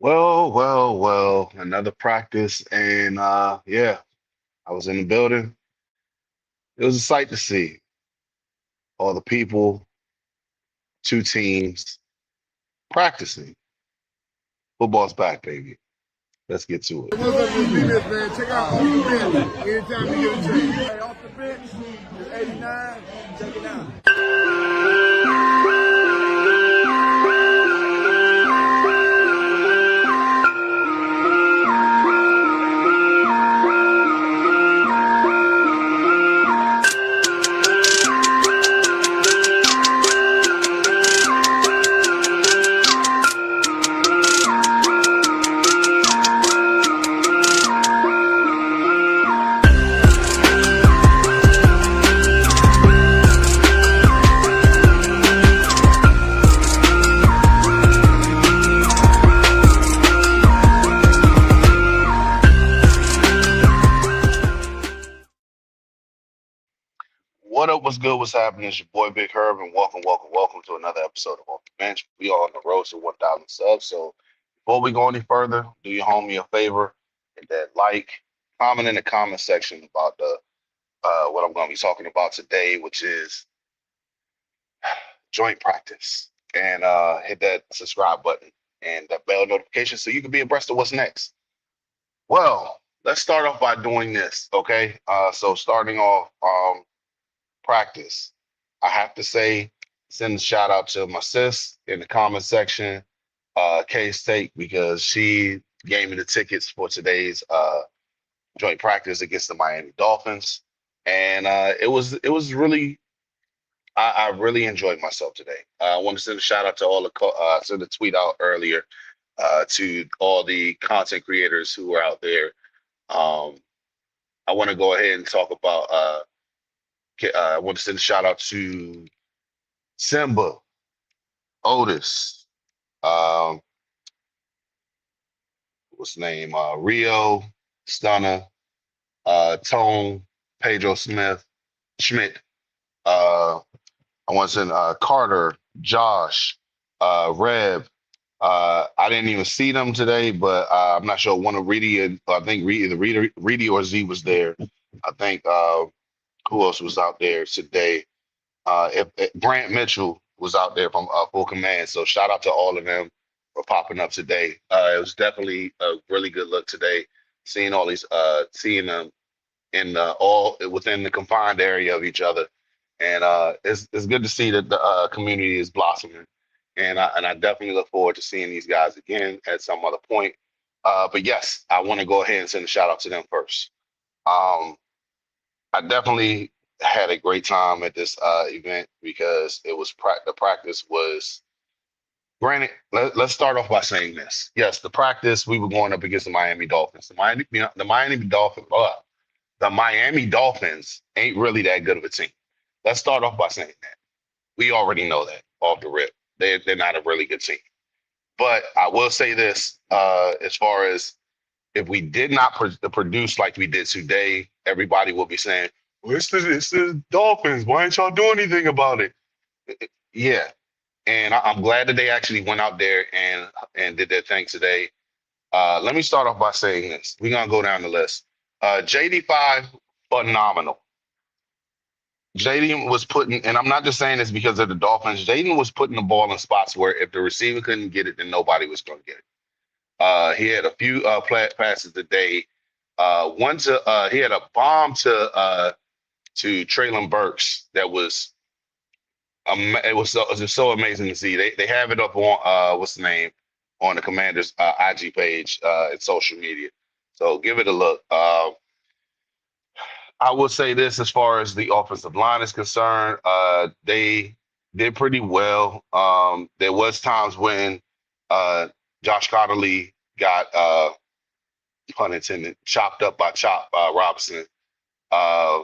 Well, another practice, and yeah, I was in the building. It was a sight to see all the people, two teams practicing. Football's back, baby. Let's get to it. What's up, this man? Check out Off the Bench anytime you get a chance. Hey, Off the Bench, it's 89. Check it out. What up? What's good? What's happening? It's your boy Big Herb, and welcome to another episode of Off the Bench. We are on the road to 1,000 subs. So before we go any further, do your homie a favor, hit that like, comment in the comment section about the what I'm going to be talking about today, which is joint practice, and hit that subscribe button and that bell notification so you can be abreast of what's next. Well, let's start off by doing this, okay? So starting off, practice. I have to say, send a shout out to my sis in the comment section, K-State, because she gave me the tickets for today's joint practice against the Miami Dolphins, and it was really I really enjoyed myself today. I want to send a shout out to all the send a tweet out earlier to all the content creators who are out there. Um, I want to go ahead and talk about. I want to send a shout out to Simba, Otis, um, what's the name? Rio, Stunner, Tone, Pedro Smith, Schmidt. Uh, I want to send Carter, Josh, Reb. I didn't even see them today, but I'm not sure. One of Reedy, and I think Reedy or Z was there. I think who else was out there today? If Grant Mitchell was out there from Full Command. So shout out to all of them for popping up today. It was definitely a really good look today, seeing all these, seeing them in all within the confined area of each other, and it's good to see that the community is blossoming, and I definitely look forward to seeing these guys again at some other point. But yes, I want to go ahead and send a shout out to them first. Um, I definitely had a great time at this event because it was the practice was granted. Let's start off by saying this. Yes, the practice we were going up against the Miami Dolphins. The Miami Dolphins ain't really that good of a team. Let's start off by saying that. We already know that off the rip. They're not a really good team. But I will say this, as far as if we did not produce like we did today, everybody will be saying, well, it's the Dolphins. Why ain't y'all doing anything about it? Yeah. And I'm glad that they actually went out there and did their thing today. Let me start off by saying this. We're going to go down the list. JD5, phenomenal. Jaden was putting, and I'm not just saying this because of the Dolphins, Jaden was putting the ball in spots where if the receiver couldn't get it, then nobody was going to get it. He had a few passes today. He had a bomb to Traylon Burks that was it was so amazing to see. They have it up on what's the name on the Commanders IG page and social media. So give it a look. I will say this as far as the offensive line is concerned, they did pretty well. There was times when Josh Connolly got pun intended chopped up by Chop Robinson. Uh,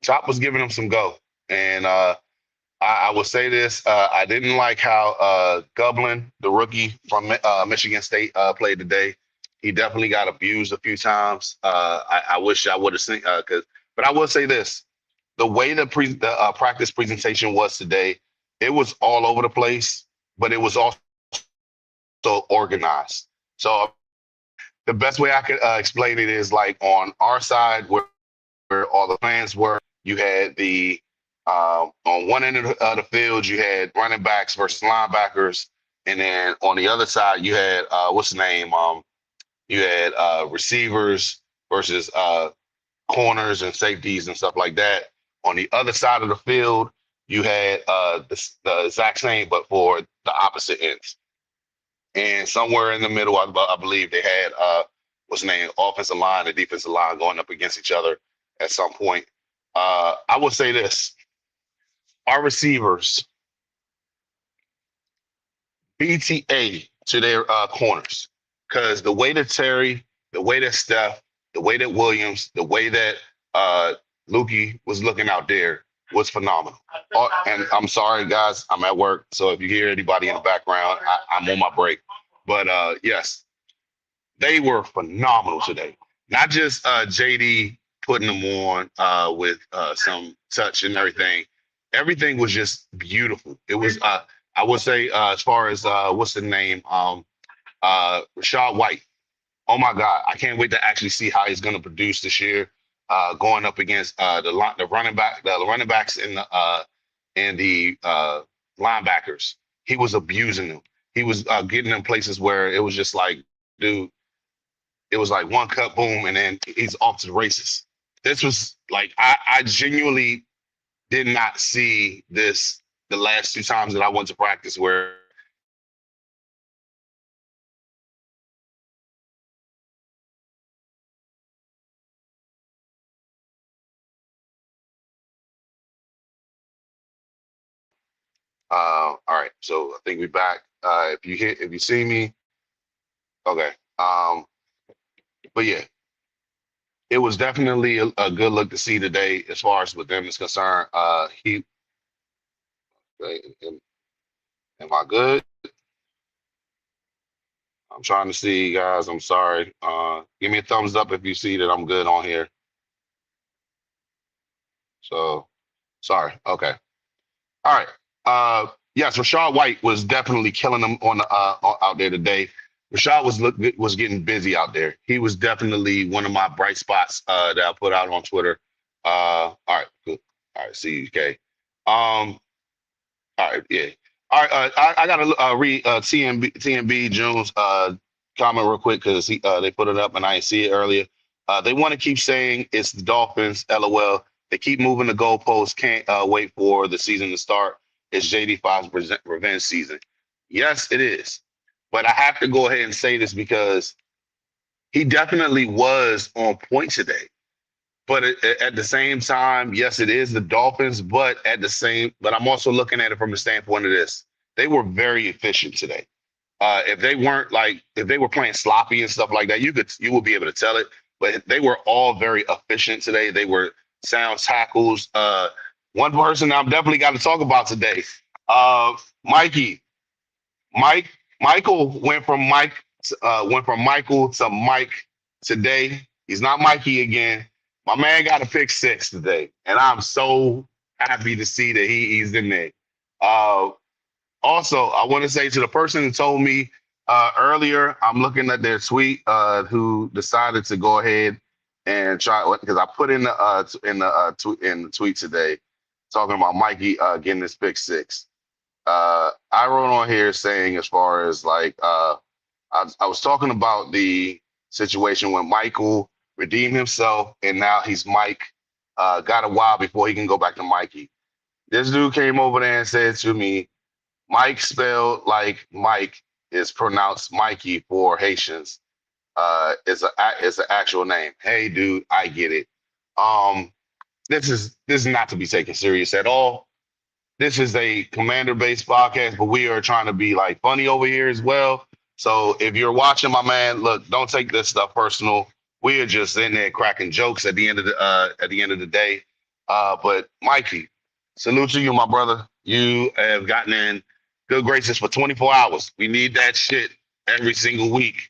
Chop was giving him some go, and I will say this: I didn't like how Gublin, the rookie from Michigan State, played today. He definitely got abused a few times. I wish I would have seen but I will say this: the way the practice presentation was today, it was all over the place, but it was also so organized. So the best way I could explain it is like on our side where all the fans were, you had the on one end of the field you had running backs versus linebackers, and then on the other side you had what's the name? You had receivers versus corners and safeties and stuff like that. On the other side of the field, you had the exact same, but for the opposite ends. And somewhere in the middle, I believe they had what's the name, offensive line and defensive line going up against each other at some point. I would say this: our receivers BTA to their corners, because the way that Terry, the way that Steph, the way that Williams, the way that uh, Lukey was looking out there was phenomenal. And I'm sorry, guys, I'm at work, so if you hear anybody in the background, I'm on my break. But yes, they were phenomenal today. Not just JD putting them on with some touch and everything. Everything was just beautiful. It was, I would say, as far as what's the name, Rashad White. Oh my God, I can't wait to actually see how he's going to produce this year, going up against the running backs and the linebackers. He was abusing them. He was getting in places where it was just like, dude, it was like one cut, boom, and then he's off to the races. This was like I genuinely did not see this the last two times that I went to practice where all right, so I think we're back. If you see me, okay. But yeah, it was definitely a good look to see today as far as with them is concerned. Am I good? I'm trying to see, guys. I'm sorry. Give me a thumbs up if you see that I'm good on here. So sorry. Okay. All right. Yes, Rashad White was definitely killing them on the out there today. Rashad was getting busy out there. He was definitely one of my bright spots that I put out on Twitter. All right, good. All right, see you, Kay. All right, yeah. All right, I gotta read TMB Jones comment real quick because they put it up and I didn't see it earlier. They want to keep saying it's the Dolphins. LOL. They keep moving the goalposts. Can't wait for the season to start. It's JD5's revenge season. Yes, it is. But I have to go ahead and say this because he definitely was on point today. But at the same time, yes, it is the Dolphins. But I'm also looking at it from the standpoint of this: they were very efficient today. If they were playing sloppy and stuff like that, you would be able to tell it. But they were all very efficient today. They were sound tackles. One person I'm definitely got to talk about today, Mikey. Mike Michael went from Michael to Mike today. He's not Mikey again. My man got a pick six today, and I'm so happy to see that he's in there. Uh, Also, I want to say to the person who told me earlier, I'm looking at their tweet, who decided to go ahead and try because I put in the tweet today talking about Mikey getting this pick six. I wrote on here saying as far as like I was talking about the situation when Michael redeemed himself and now he's Mike. Got a while before he can go back to Mikey. This dude came over there and said to me, Mike spelled like Mike is pronounced Mikey for Haitians. It's an actual name. Hey, dude, I get it. Um, this is not to be taken serious at all. This is a commander-based podcast, but we are trying to be like funny over here as well. So if you're watching, my man, look, don't take this stuff personal. We are just in there cracking jokes at the end of the day. But Mikey, salute to you, my brother. You have gotten in good graces for 24 hours. We need that shit every single week.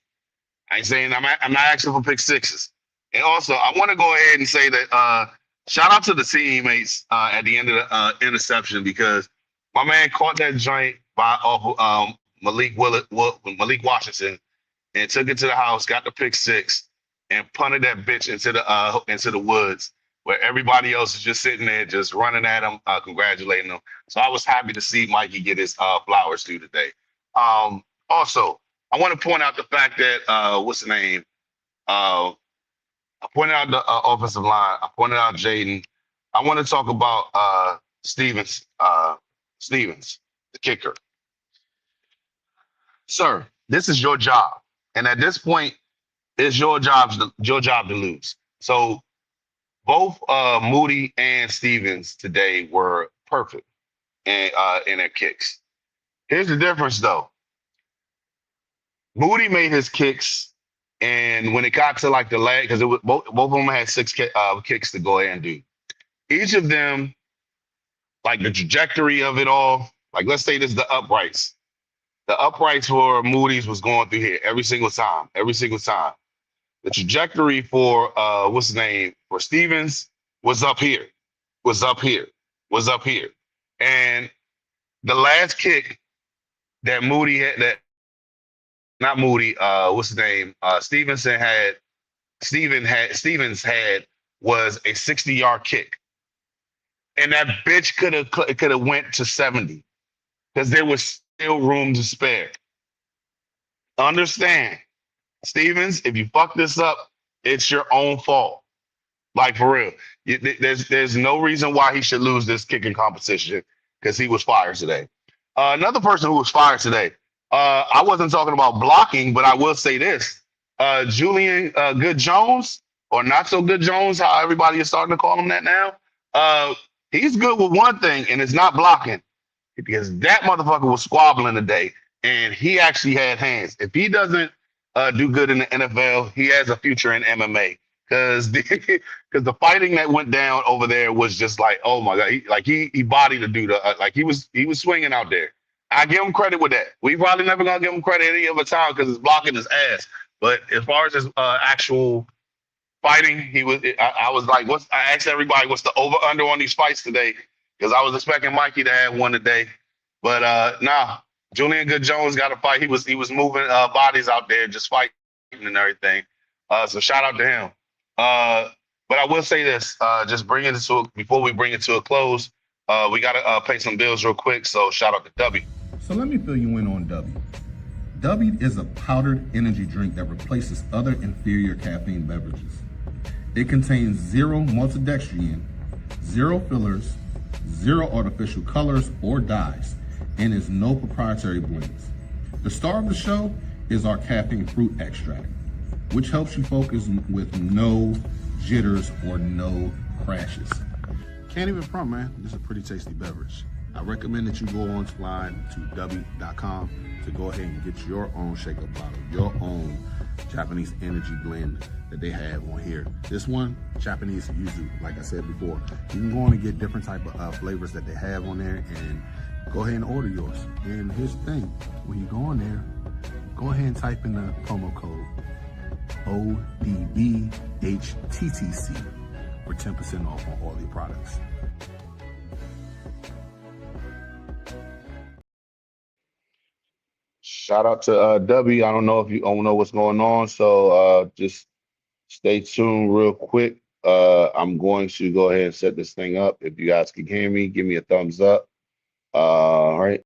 I ain't saying I'm not asking for pick sixes. And also, I want to go ahead and say that shout out to the teammates at the end of the interception because my man caught that joint by off Malik Washington and took it to the house, got the pick six, and punted that bitch into the woods where everybody else is just sitting there, just running at him, congratulating him. So I was happy to see Mikey get his flowers due today. Also, I want to point out the fact that what's the name? I pointed out the offensive line. I pointed out Jaden. I want to talk about Stevens. Stevens, the kicker. Sir, this is your job, and at this point, it's your job to lose. So both Moody and Stevens today were perfect in their kicks. Here's the difference, though. Moody made his kicks, and when it got to like the leg, because it was both of them had six kicks to go ahead and do. Each of them, like the trajectory of it all, like let's say this is the uprights. The uprights for Moody's was going through here every single time. The trajectory for what's his name for Stevens was up here, and the last kick that Moody had, that not Moody, what's his name? Stevens had was a 60-yard kick, and that bitch could have went to 70 because there was still room to spare. Understand, Stevens, if you fuck this up, it's your own fault. Like for real, there's no reason why he should lose this kicking competition because he was fired today. Another person who was fired today. I wasn't talking about blocking, but I will say this: Julian Good Jones, or not so good Jones, how everybody is starting to call him that now. He's good with one thing, and it's not blocking, because that motherfucker was squabbling today, and he actually had hands. If he doesn't do good in the NFL, he has a future in MMA. Because the fighting that went down over there was just like, oh my god, he bodied a dude, like he was swinging out there. I give him credit with that. We probably never gonna give him credit any other time because it's blocking his ass. But as far as his actual fighting, I was like, I asked everybody what's the over under on these fights today, because I was expecting Mikey to have one today, but nah. Julian Good Jones got a fight. He was moving bodies out there, just fighting and everything. So shout out to him. But I will say this, before we bring it to a close, we got to pay some bills real quick. So shout out to W. So let me fill you in on W. W is a powdered energy drink that replaces other inferior caffeine beverages. It contains 0 maltodextrin, 0 fillers, 0 artificial colors or dyes, and is no proprietary blends. The star of the show is our caffeine fruit extract, which helps you focus with no jitters or no crashes. Can't even front, man. This is a pretty tasty beverage. I recommend that you go online to w.com to go ahead and get your own shaker bottle, your own Japanese energy blend that they have on here. This one, Japanese yuzu, like I said before. You can go on and get different type of flavors that they have on there, and go ahead and order yours. And here's the thing, when you go on there, go ahead and type in the promo code ODBHTTC for 10% off on all your products. Shout out to W. I don't know if you don't know what's going on, so just stay tuned real quick. I'm going to go ahead and set this thing up. If you guys can hear me, give me a thumbs up. All right.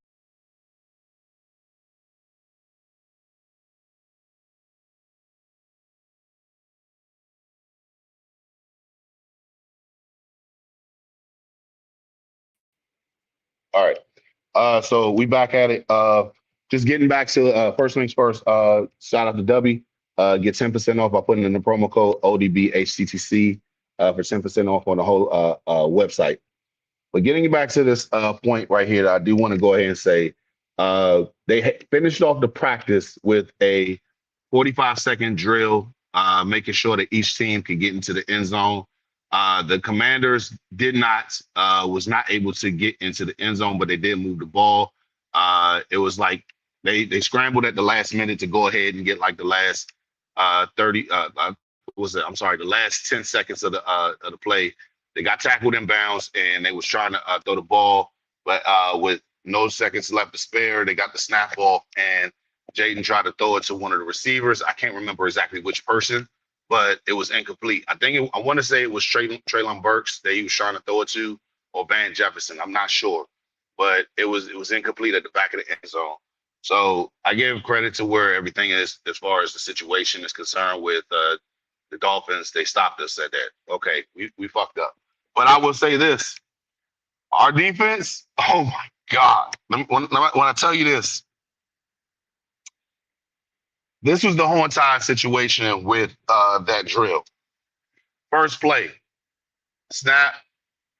All right. So we back at it. Just getting back to first things first. Shout out to W. Get 10% off by putting in the promo code ODBHTTC for 10% off on the whole website. But getting back to this point right here, I do want to go ahead and say they finished off the practice with a 45-second drill, making sure that each team could get into the end zone. The Commanders was not able to get into the end zone, but they did move the ball. It was like they scrambled at the last minute to go ahead and get like the last the last 10 seconds of the play. They got tackled in bounds, and they was trying to throw the ball, but with no seconds left to spare. They got the snap off, and Jaden tried to throw it to one of the receivers. I can't remember exactly which person, but it was incomplete. I want to say it was Traylon Burks that he was trying to throw it to, or Van Jefferson. I'm not sure, but it was incomplete at the back of the end zone. So I give credit to where everything is as far as the situation is concerned with the Dolphins. They stopped us at that. Okay, we fucked up. But I will say this: our defense. Oh my God! When I tell you this, this was the whole entire situation with that drill. First play, snap.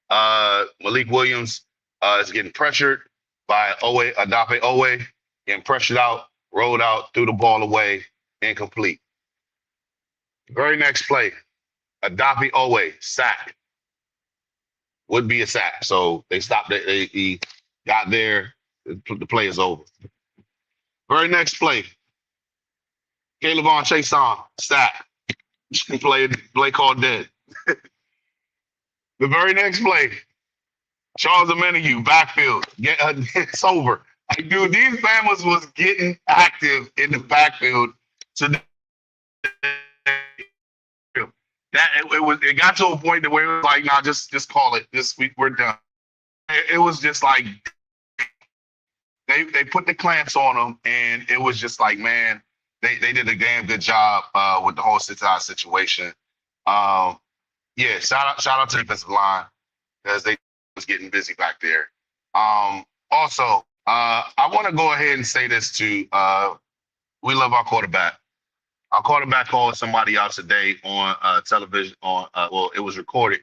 Malik Williams is getting pressured by Adafe Owe, getting pressured out, rolled out, threw the ball away, incomplete. Very next play, Adafe Owe, sack. Would be a sack. So they stopped it. He got there. The play is over. Very next play, Caleb on Chase on, sack. Play called dead. The very next play, Charles Omenihu, backfield. It's over. Like, dude, these Bama's was getting active in the backfield today. It got to a point where it was like, nah, just call it. We're done. It was just like they put the clamps on them, and it was just like, man, they did a damn good job with the whole situation. Yeah, shout out to the defensive line because they was getting busy back there. Also, I want to go ahead and say this too. We love our quarterback. Our quarterback called somebody out today on television. It was recorded.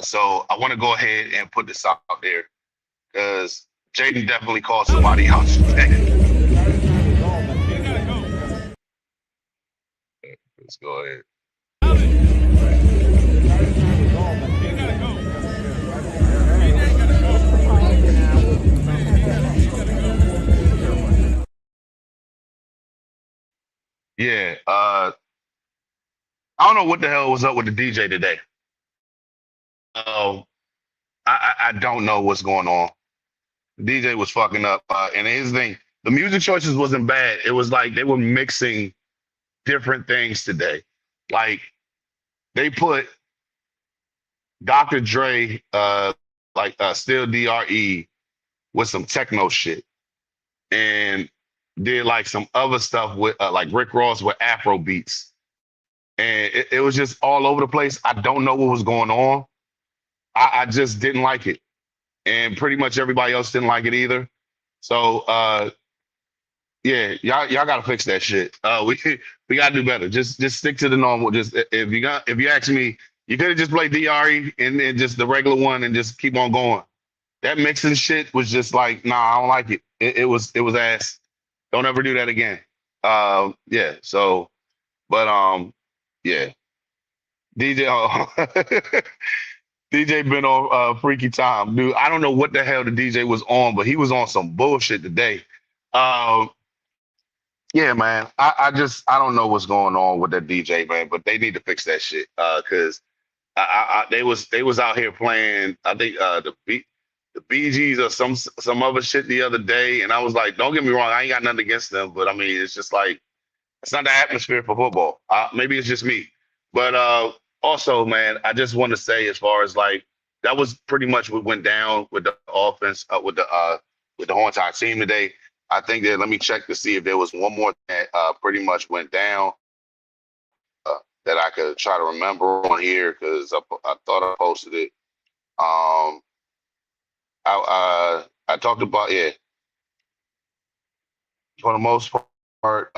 So I want to go ahead and put this out there because Jaden definitely called somebody out today. Let's go ahead. Yeah, I don't know what the hell was up with the DJ today. I don't know what's going on. The DJ was fucking up, and his thing, the music choices wasn't bad. It was like they were mixing different things today. Like they put Dr. Dre, Still DRE with some techno shit, and did like some other stuff with like Rick Ross with Afro beats. And it was just all over the place. I don't know what was going on. I just didn't like it. And pretty much everybody else didn't like it either. So yeah, y'all gotta fix that shit. We gotta do better. Just stick to the normal. Just if you ask me, you could have just played DRE and then just the regular one and just keep on going. That mixing shit was just like, nah, I don't like it. It was ass. Don't ever do that again. Yeah. So, but yeah. DJ, DJ been on freaky time, dude. I don't know what the hell the DJ was on, but he was on some bullshit today. Yeah, man. I don't know what's going on with that DJ, man. But they need to fix that shit because they was out here playing. I think the Bee Gees or some other shit the other day, and I was like, don't get me wrong, I ain't got nothing against them, but I mean, it's just like it's not the atmosphere for football. Maybe it's just me, but also, man, I just want to say as far as like that was pretty much what went down with the offense with the whole entire team today. I think that let me check to see if there was one more that pretty much went down that I could try to remember on here because I thought I posted it. I talked about for the most part,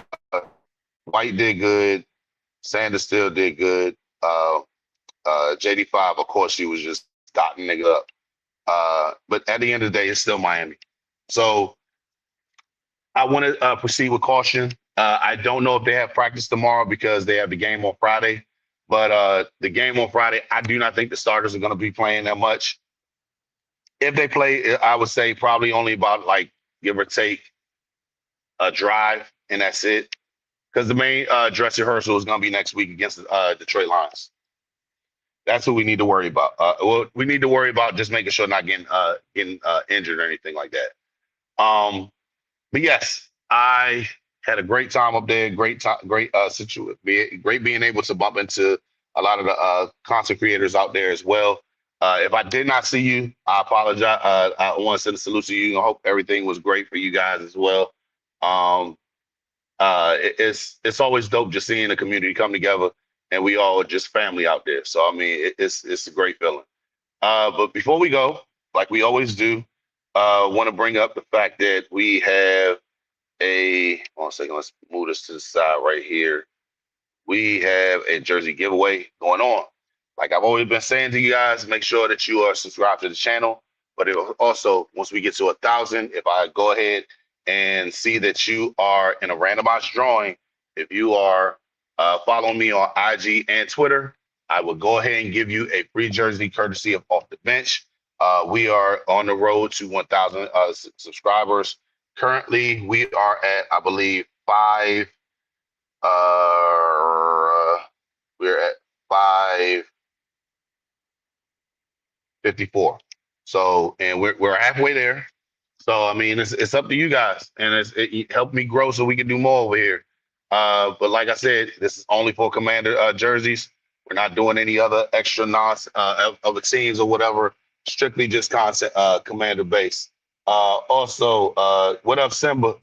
White did good, Sanders still did good. JD5, of course, he was just dotting nigga up. But at the end of the day, it's still Miami. So I want to proceed with caution. I don't know if they have practice tomorrow because they have the game on Friday. But the game on Friday, I do not think the starters are going to be playing that much. If they play, I would say probably only about like give or take a drive, and that's it. Because the main dress rehearsal is going to be next week against the Detroit Lions. That's who we need to worry about. Well, we need to worry about just making sure not getting injured or anything like that. But yes, I had a great time up there. Great time, great great being able to bump into a lot of the content creators out there as well. If I did not see you, I apologize. I want to send a salute to you. I hope everything was great for you guys as well. Um, it's always dope just seeing the community come together and we all just family out there. So I mean, it's a great feeling. But before we go, like we always do, want to bring up the fact that we have a, one second, let's move this to the side right here. We have a jersey giveaway going on. Like I've always been saying to you guys, make sure that you are subscribed to the channel. But it also, once we get to 1,000, if I go ahead and see that you are in a randomized drawing, if you are following me on IG and Twitter, I will go ahead and give you a free jersey courtesy of Off the Bench. We are on the road to 1,000 subscribers. Currently, we are at, I believe, we're at 554. So, and we're halfway there. So, I mean, it's up to you guys, and it helped me grow so we can do more over here. But like I said, this is only for Commander jerseys. We're not doing any other extra other teams or whatever. Strictly just concept Commander base. Also, what up, Simba?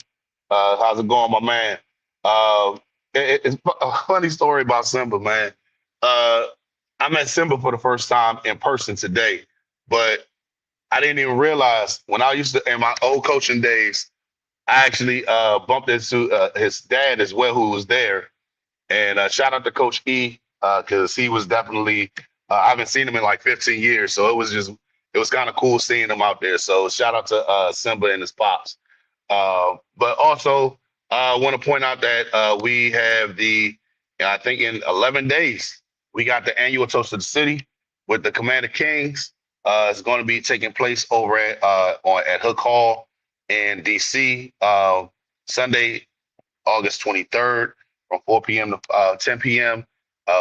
How's it going, my man? Uh, it's a funny story about Simba, man. Uh, I met Simba for the first time in person today, but I didn't even realize when I used to, in my old coaching days, I actually bumped into his dad as well, who was there. And shout out to Coach E, because he was definitely, I haven't seen him in like 15 years. So it was kind of cool seeing him out there. So shout out to Simba and his pops. But also, I want to point out that we have I think in 11 days, we got the annual Toast of the City with the Commander Kings. It's going to be taking place over at Hook Hall in DC, Sunday, August 23rd from 4 p.m. to 10 p.m.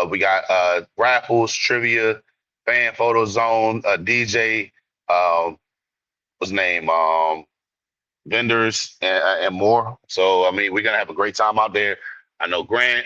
We got raffles, trivia, fan photo zone, DJ, what's his name? Vendors and more. So, I mean, we're going to have a great time out there. I know Grant,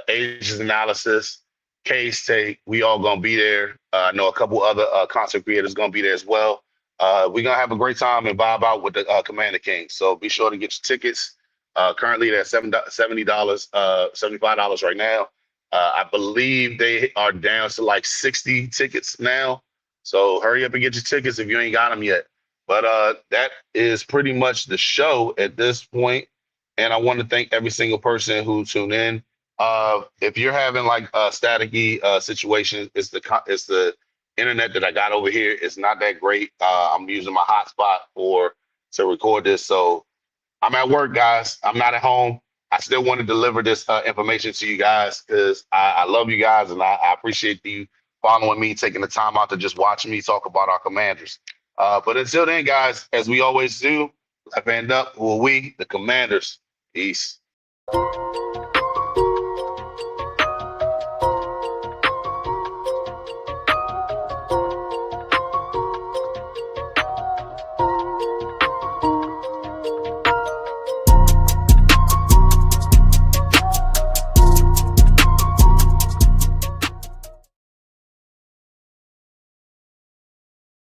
Ages Analysis, K-State, we all going to be there. I know a couple other content creators going to be there as well. We're going to have a great time and vibe out with the Commander King. So be sure to get your tickets. Currently, they're $70, $75 right now. I believe they are down to like 60 tickets now. So hurry up and get your tickets if you ain't got them yet. But that is pretty much the show at this point. And I want to thank every single person who tuned in. If you're having like a staticky situation, it's the internet that I got over here. It's not that great. I'm using my hotspot to record this. So I'm at work, guys. I'm not at home. I still want to deliver this information to you guys because I love you guys and I appreciate you following me, taking the time out to just watch me talk about our Commanders. But until then, guys, as we always do, left hand up, who are we? The Commanders. Peace.